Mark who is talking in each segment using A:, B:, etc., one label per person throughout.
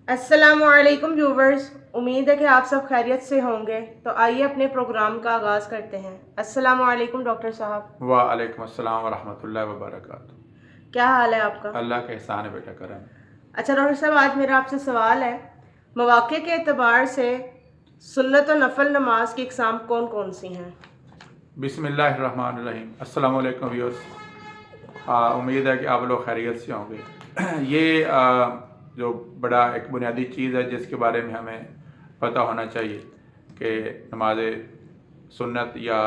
A: अस्सलामुअलैकुम व्यूवर्स। उम्मीद है कि आप सब खैरियत से होंगे। तो आइए अपने प्रोग्राम का आगाज़ करते हैं। अस्सलामुअलैकुम डॉक्टर साहब।
B: वालेकुम अस्सलाम वरहमतुल्लाहि वबरकातुहू।
A: क्या हाल है आपका?
B: अल्लाह का एहसान है बेटा, करम।
A: अच्छा डॉक्टर साहब, आज मेरा आपसे सवाल है, मौक़े के एतबार से सुन्नत और नफल नमाज की इकसाम कौन कौन सी हैं?
B: बिस्मिल्लाहिर्रहमानिर्रहीम। अस्सलाम वालेकुम व्यूअर्स। उम्मीद है कि आप लोग खैरियत से होंगे। ये जो बड़ा एक बुनियादी चीज़ है जिसके बारे में हमें पता होना चाहिए कि नमाज सुन्नत या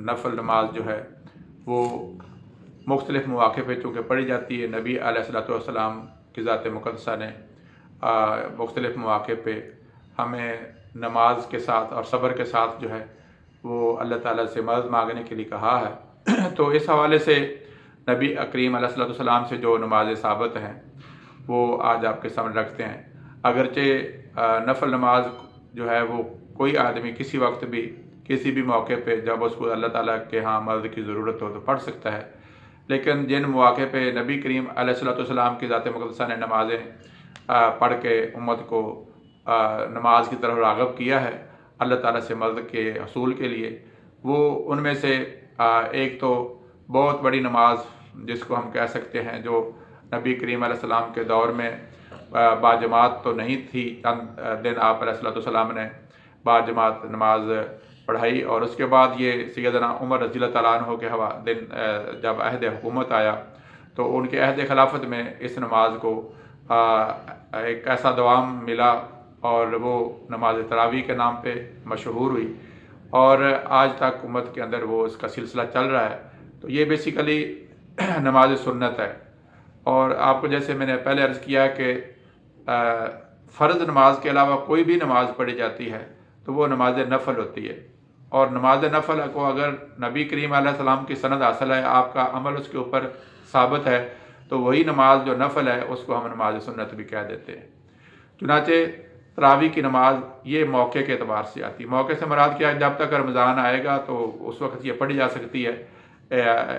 B: नफल नमाज जो है वो मुख्तलिफ़ मौक़े पे चूँकि पढ़ी जाती है। नबी अलैहिस्सलाम की ज़ात मुक़द्दसा ने मुख्तलिफ़ मौक़े पे हमें नमाज के साथ और सब्र के साथ जो है वो अल्लाह ताला से मदद मांगने के लिए कहा है। तो इस हवाले से नबी करीम अलैहिस्सलाम से जो नमाज़ें साबित हैं वो आज आपके सामने रखते हैं। अगरचे नफल नमाज जो है वो कोई आदमी किसी वक्त भी किसी भी मौके पे जब उसको अल्लाह ताला के यहाँ मदद की ज़रूरत हो तो पढ़ सकता है। लेकिन जिन मौके पे नबी करीम अलैहिस्सलाम की ज़ात मुक़द्दसा ने नमाज़ें पढ़ के उम्मत को नमाज की तरफ राग़िब किया है अल्लाह ताला से मदद के हसूल के लिए, वो उनमें से एक तो बहुत बड़ी नमाज जिसको हम कह सकते हैं जो नबी करीम अलैहिस्सलाम के दौर में बाजमात तो नहीं थी, चंद दिन आप अलैहिस्सलाम ने बाजमात नमाज पढ़ाई और उसके बाद ये सैयदना उमर रज़ियल्लाहु तआला अन्हु के दिन जब अहद हुकूमत आया तो उनके अहद खिलाफत में इस नमाज को एक ऐसा दवाम मिला और वो नमाज तरावी के नाम पे मशहूर हुई और आज तक उम्मत के अंदर वो इसका सिलसिला चल रहा है। तो ये बेसिकली नमाज सुन्नत है। और आपको जैसे मैंने पहले अर्ज़ किया कि फ़र्ज़ नमाज के अलावा कोई भी नमाज पढ़ी जाती है तो वो नमाज नफ़ल होती है। और नमाज नफ़ल को अगर नबी करीम अलैहिस्सलाम की सनद हासिल है, आपका अमल उसके ऊपर साबित है, तो वही नमाज जो नफ़ल है उसको हम नमाज सुन्नत भी कह देते हैं। चुनाचे तरावी की नमाज ये मौके के अतबार से आती है। मौके से मुराद क्या है, जब तक रमज़ान आएगा तो उस वक्त ये पढ़ी जा सकती है।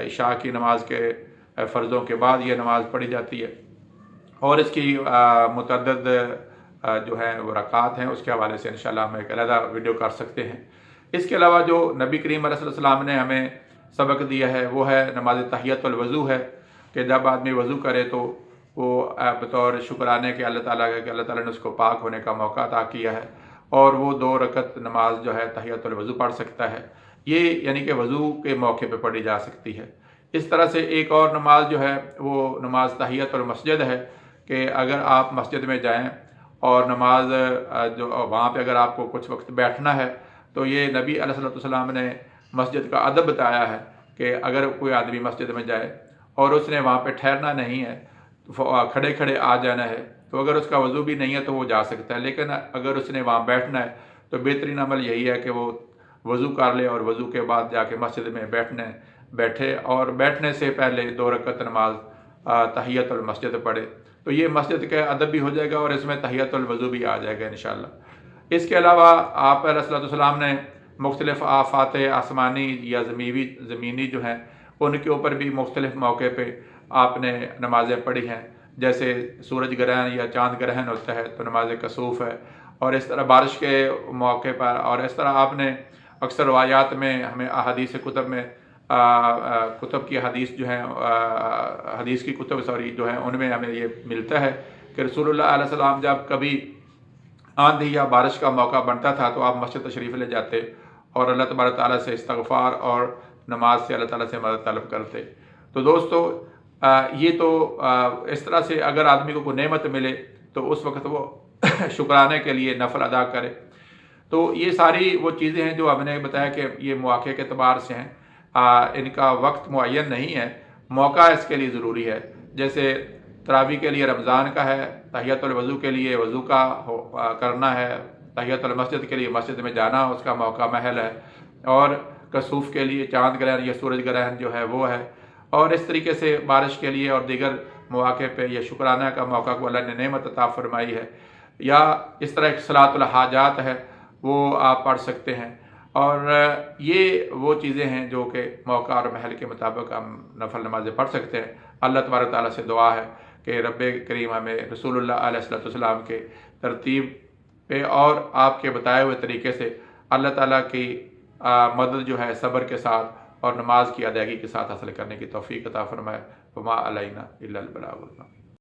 B: इशा की नमाज के फ़र्ज़ों के बाद ये नमाज पढ़ी जाती है और इसकी मुतअद्दिद जो है वो रकात हैं, उसके हवाले से इंशाल्लाह हम एक अलग वीडियो कर सकते हैं। इसके अलावा जो नबी करीम अलैहिस्सलाम ने हमें सबक दिया है वो है नमाज तहियतुल वज़ू है कि जब आदमी वज़ू करे तो वो बतौर शुक्राने के अल्लाह ताला के अल्लाह ताला ने उसको पाक होने का मौका अता किया है और वो 2 रकत नमाज जो है तहियतुल वज़ू पढ़ सकता है। ये यानी कि वज़ू के मौके पे पढ़ी जा सकती है। इस तरह से एक और नमाज जो है वो नमाज तहियतुल मस्जिद है कि अगर आप मस्जिद में जाएँ और नमाज जो वहाँ पे अगर आपको कुछ वक्त बैठना है तो ये नबी अलैहिस्सलाम ने मस्जिद का अदब बताया है कि अगर कोई आदमी मस्जिद में जाए और उसने वहाँ पे ठहरना नहीं है तो खड़े खड़े आ जाना है, तो अगर उसका वज़ू भी नहीं है तो वो जा सकता है। लेकिन अगर उसने वहाँ बैठना है तो बेहतरीन अमल यही है कि वो वज़ू कर ले और वज़ू के बाद जाके मस्जिद में बैठे और बैठने से पहले 2 रकत नमाज तहियतुल मस्जिद पढ़े। तो ये मस्जिद का अदब भी हो जाएगा और इसमें तहियतुल वज़ू भी आ जाएगा इंशाअल्लाह। इसके अलावा आप अलैहिस्सलाम ने मुख्तलिफ़ आफ़ात आसमानी या ज़मीनी जो हैं उनके ऊपर भी मुख्तलिफ़ मौके पे आपने नमाज़ें पढ़ी हैं। जैसे सूरज ग्रहण या चाँद ग्रहण होता है तो नमाज कसूफ़ है और इस तरह बारिश के मौके पर और इस तरह आपने अक्सर रवायात में हमें अहादीस कुतुब में कुतुब की हदीस जो हैं हदीस की कुतुब जो हैं उनमें हमें ये मिलता है कि रसूलुल्लाह अलैहि सल्लम जब कभी आंधी या बारिश का मौका बनता था तो आप मस्जिद तशरीफ़ ले जाते और अल्लाह तबारक ताला से इस्तग़फ़ार और नमाज से अल्लाह ताला से मदद तलब करते। तो दोस्तों ये तो इस तरह से अगर आदमी को कोई नेमत मिले तो उस वक्त वो शुक्राने के लिए नफल अदा करे। तो ये सारी वो चीज़ें हैं जो हमने बताया कि ये मौके के अतबार से हैं। इनका वक्त मुअय्यन नहीं है, मौका इसके लिए ज़रूरी है। जैसे तरावी के लिए रमज़ान का है, तहियतुल वज़ू के लिए वज़ू का करना है, तहियतुल मस्जिद के लिए मस्जिद में जाना उसका मौका महल है और कसूफ़ के लिए चाँद ग्रहण या सूरज ग्रहण जो है वो है। और इस तरीके से बारिश के लिए और दीगर मौके पे ये शुक्राना का मौका को अल्लाह ने नेमत अता फरमाई है। या इस तरह एक सलातुल हाजात है वो आप पढ़ सकते हैं। और ये वो चीज़ें हैं जो कि मौका और महल के मुताबिक हम नफल नमाज़ें पढ़ सकते हैं। अल्लाह तबारक ताला से दुआ है کہ رب کریم ہمیں رسول اللہ علیہ السلام کے ترتیب پہ اور آپ کے بتائے ہوئے طریقے سے اللہ تعالیٰ کی مدد جو ہے صبر کے ساتھ اور نماز کی ادائیگی کے ساتھ حاصل کرنے کی توفیق عطا فرمائے۔ وما علینا الا البلاغ۔